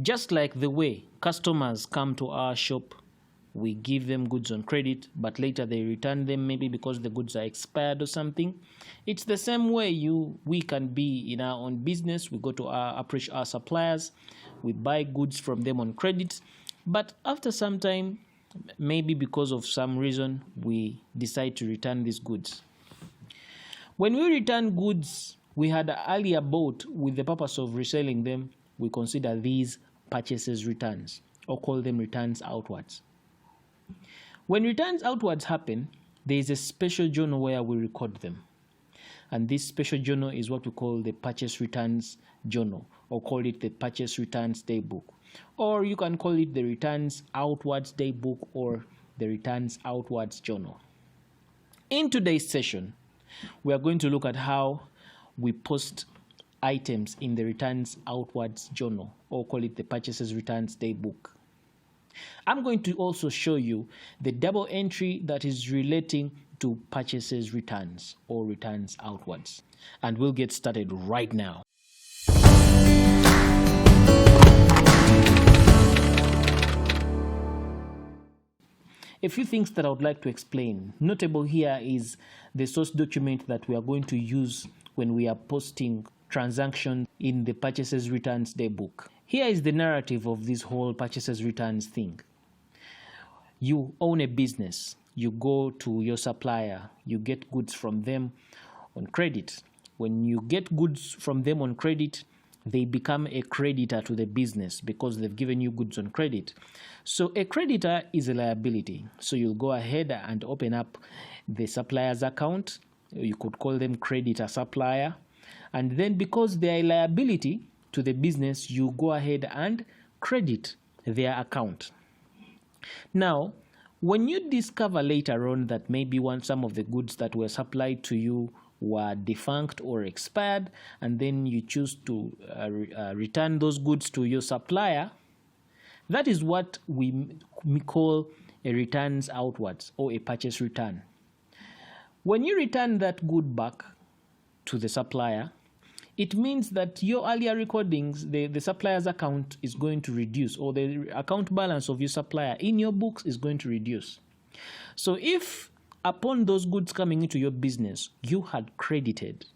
Just like the way customers come to our shop, we give them goods on credit, but later they return them maybe because the goods are expired or something. It's the same way we can be in our own business. We go to approach our suppliers, we buy goods from them on credit, but after some time, maybe because of some reason, we decide to return these goods. When we return goods we had earlier bought with the purpose of reselling them, we consider these purchases returns, or call them returns outwards. When returns outwards happen, there is a special journal where we record them. And this special journal is what we call the purchase returns journal, or call it the purchase returns daybook. Or you can call it the returns outwards daybook or the returns outwards journal. In today's session, we are going to look at how we post items in the returns outwards journal, or call it the purchases returns daybook. I'm going to also show you the double entry that is relating to purchases returns or returns outwards. And we'll get started right now. A few things that I would like to explain. Notable here is the source document that we are going to use when we are posting transactions in the purchases returns daybook. Here is the narrative of this whole purchases returns thing. You own a business, you go to your supplier, you get goods from them on credit. When you get goods from them on credit, they become a creditor to the business because they've given you goods on credit. So a creditor is a liability. So you'll go ahead and open up the supplier's account. You could call them creditor supplier. And then because they are a liability to the business, you go ahead and credit their account. Now, when you discover later on that maybe some of the goods that were supplied to you were defunct or expired, and then you choose to return those goods to your supplier, that is what we call a returns outwards or a purchase return. When you return that good back to the supplier, it means that your earlier recordings, the supplier's account is going to reduce, or the account balance of your supplier in your books is going to reduce. So if upon those goods coming into your business, you had credited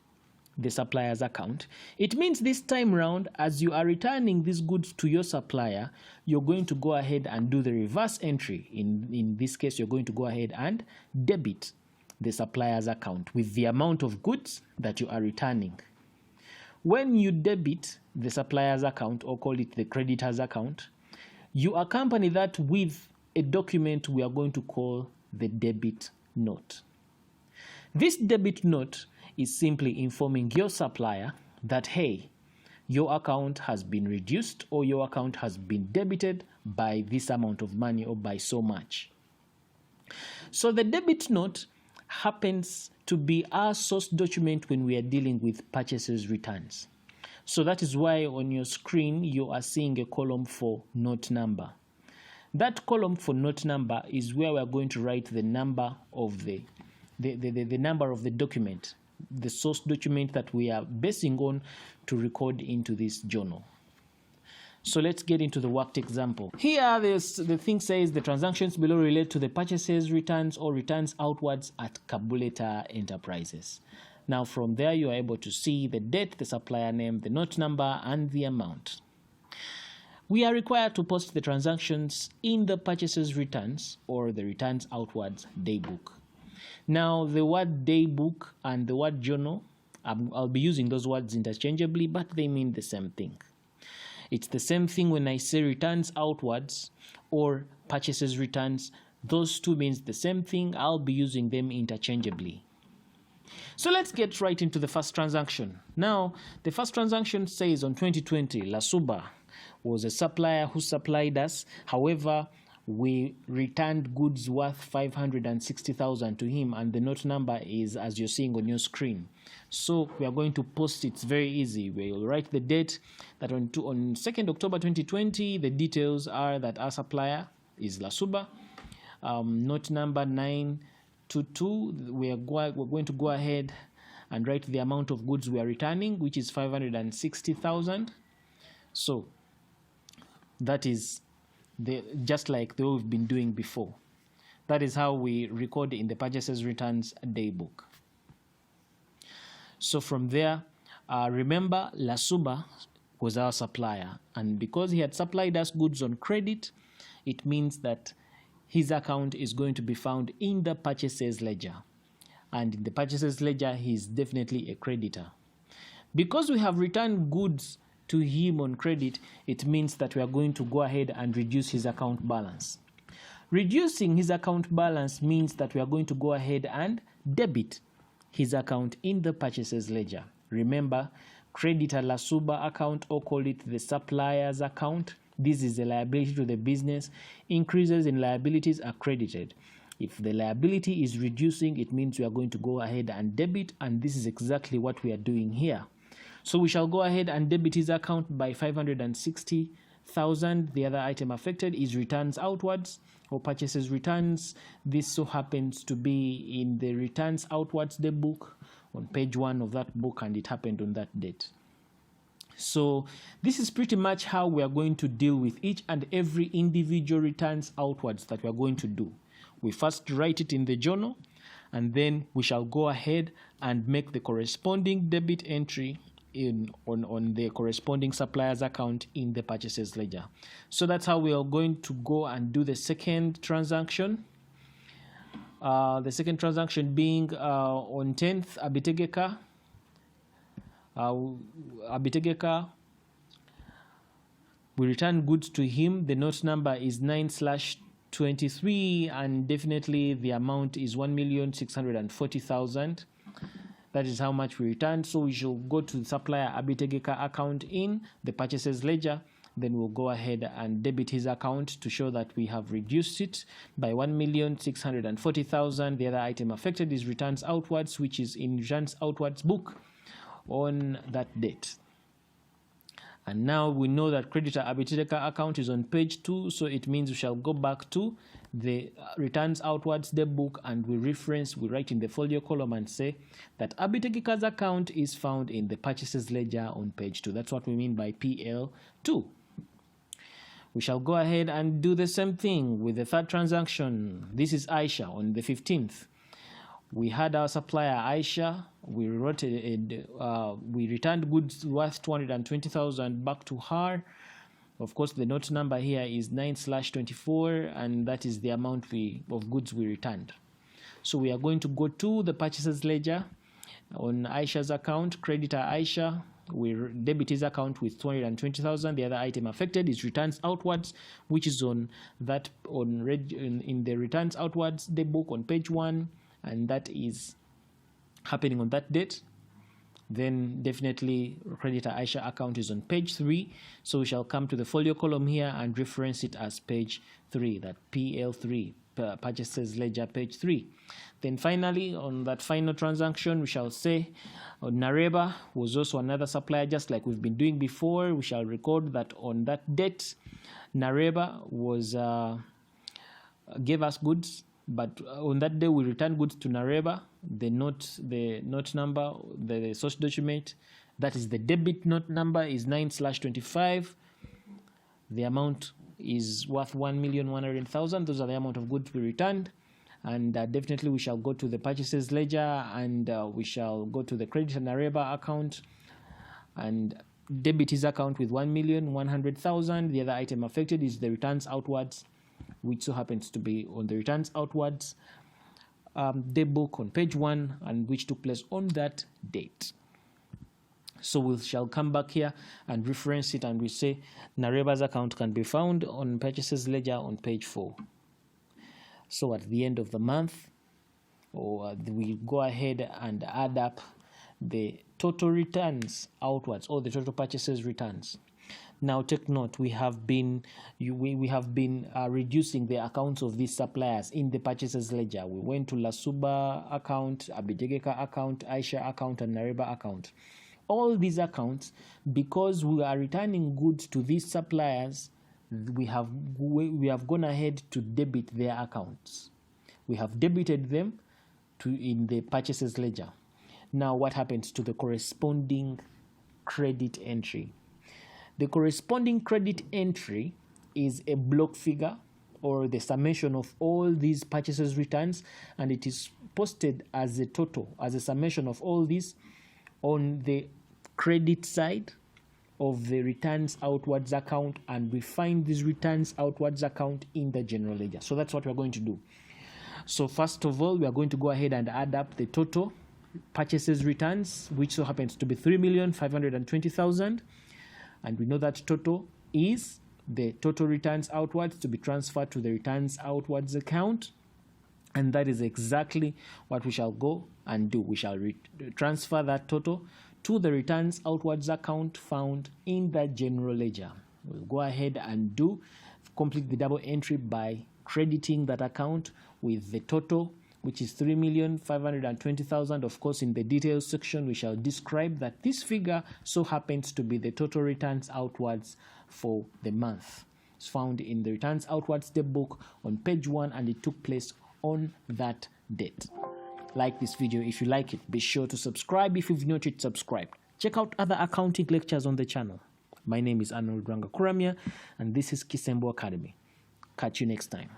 the supplier's account, it means this time round, as you are returning these goods to your supplier, you're going to go ahead and do the reverse entry. In this case, you're going to go ahead and debit the supplier's account with the amount of goods that you are returning. When you debit the supplier's account, or call it the creditor's account, you accompany that with a document we are going to call the debit note. This debit note is simply informing your supplier that, hey, your account has been reduced, or your account has been debited by this amount of money, or by so much. So the debit note happens to be our source document when we are dealing with purchases returns. So that is why on your screen you are seeing a column for note number. That column for note number is where we are going to write the number of the number of the document, the source document that we are basing on to record into this journal. So let's get into the worked example. Here the thing says the transactions below relate to the purchases returns or returns outwards at Kabuleta Enterprises. Now from there you are able to see the date, the supplier name, the note number, and the amount. We are required to post the transactions in the purchases returns or the returns outwards daybook. Now the word daybook and the word journal, I'll be using those words interchangeably, but they mean the same thing. It's the same thing when I say returns outwards or purchases returns. Those two means the same thing. I'll be using them interchangeably. So let's get right into the first transaction. Now, the first transaction says on 2020, Lasuba was a supplier who supplied us. However, we returned goods worth 560,000 to him, and the note number is as you're seeing on your screen. So we are going to post it. It's very easy. We'll write the date that on 2nd October 2020, the details are that our supplier is Lasuba. Note number 922, we're going to go ahead and write the amount of goods we are returning, which is 560,000. So That is just like the way we've been doing before. That is how we record in the purchases returns daybook. So from there, remember Lasuba was our supplier, and because he had supplied us goods on credit, it means that his account is going to be found in the purchases ledger, and in the purchases ledger he is definitely a creditor. Because we have returned goods to him on credit, it means that we are going to go ahead and reduce his account balance. Reducing his account balance means that we are going to go ahead and debit his account in the purchases ledger. Remember, creditor Lasuba account, or call it the supplier's account. This is a liability to the business. Increases in liabilities are credited. If the liability is reducing, it means we are going to go ahead and debit, and this is exactly what we are doing here. So we shall go ahead and debit his account by 560,000. The other item affected is returns outwards or purchases returns. This so happens to be in the returns outwards the book on page 1 of that book, and it happened on that date. So this is pretty much how we are going to deal with each and every individual returns outwards that we are going to do. We first write it in the journal, and then we shall go ahead and make the corresponding debit entry on the corresponding supplier's account in the purchases ledger. So that's how we are going to go and do the second transaction. The second transaction being on 10th, Abitegeka, we return goods to him. The note number is 9/23, and definitely the amount is 1,640,000. That is how much we returned. So we shall go to the supplier Abitegeka account in the purchases ledger. Then we'll go ahead and debit his account to show that we have reduced it by 1,640,000. The other item affected is returns outwards, which is in returns outwards book on that date. And now we know that creditor Abitegeka account is on page 2, so it means we shall go back to the returns outwards the book, and we write in the folio column and say that Abitegeka's account is found in the purchases ledger on page 2. That's what we mean by PL2. We shall go ahead and do the same thing with the third transaction. This is Aisha on the 15th. We had our supplier Aisha. We returned goods worth 220,000 back to her. Of course, the note number here is 9/24, and that is the amount of goods we returned. So we are going to go to the purchases ledger on Aisha's account. Creditor Aisha, we debit his account with 220,000. The other item affected is returns outwards, which is in the returns outwards the book on page 1, and that is happening on that date. Then definitely creditor Aisha account is on page 3, so we shall come to the folio column here and reference it as page 3, that PL3, purchases ledger page 3. Then finally, on that final transaction, we shall say Nareba was also another supplier, just like we've been doing before. We shall record that on that date Nareba gave us goods, but on that day we returned goods to Nareba. The note number, the source document, that is the debit note number, is 9/25. The amount is worth 1,100,000. Those are the amount of goods we returned. And definitely we shall go to the purchases ledger, and we shall go to the creditor Nareba account and debit his account with 1,100,000. The other item affected is the returns outwards, which so happens to be on the returns outwards the book on page 1, and which took place on that date. So we shall come back here and reference it, and we say Nareba's account can be found on purchases ledger on page 4. So at the end of the month, we go ahead and add up the total returns outwards, or the total purchases returns. Now take note, we have been reducing the accounts of these suppliers in the purchases ledger. We went to Lasuba account, Abitegeka account, Aisha account, and Nareba account. All these accounts, because we are returning goods to these suppliers, we have gone ahead to debit their accounts. We have debited them in the purchases ledger. Now what happens to the corresponding credit entry? The corresponding credit entry is a block figure or the summation of all these purchases returns, and it is posted as a total, as a summation of all these on the credit side of the returns outwards account, and we find these returns outwards account in the general ledger. So that's what we're going to do. So first of all, we are going to go ahead and add up the total purchases returns, which so happens to be 3,520,000, and we know that total is the total returns outwards to be transferred to the returns outwards account, and that is exactly what we shall go and do. We shall transfer that total to the returns outwards account found in the general ledger. We'll go ahead and complete the double entry by crediting that account with the total, which is 3,520,000. Of course, in the details section, we shall describe that this figure so happens to be the total returns outwards for the month. It's found in the returns outwards book on page 1, and it took place on that date. Like this video if you like it. Be sure to subscribe if you've not yet subscribed. Check out other accounting lectures on the channel. My name is Arnold Ranga Kuramya, and this is Kisembo Academy. Catch you next time.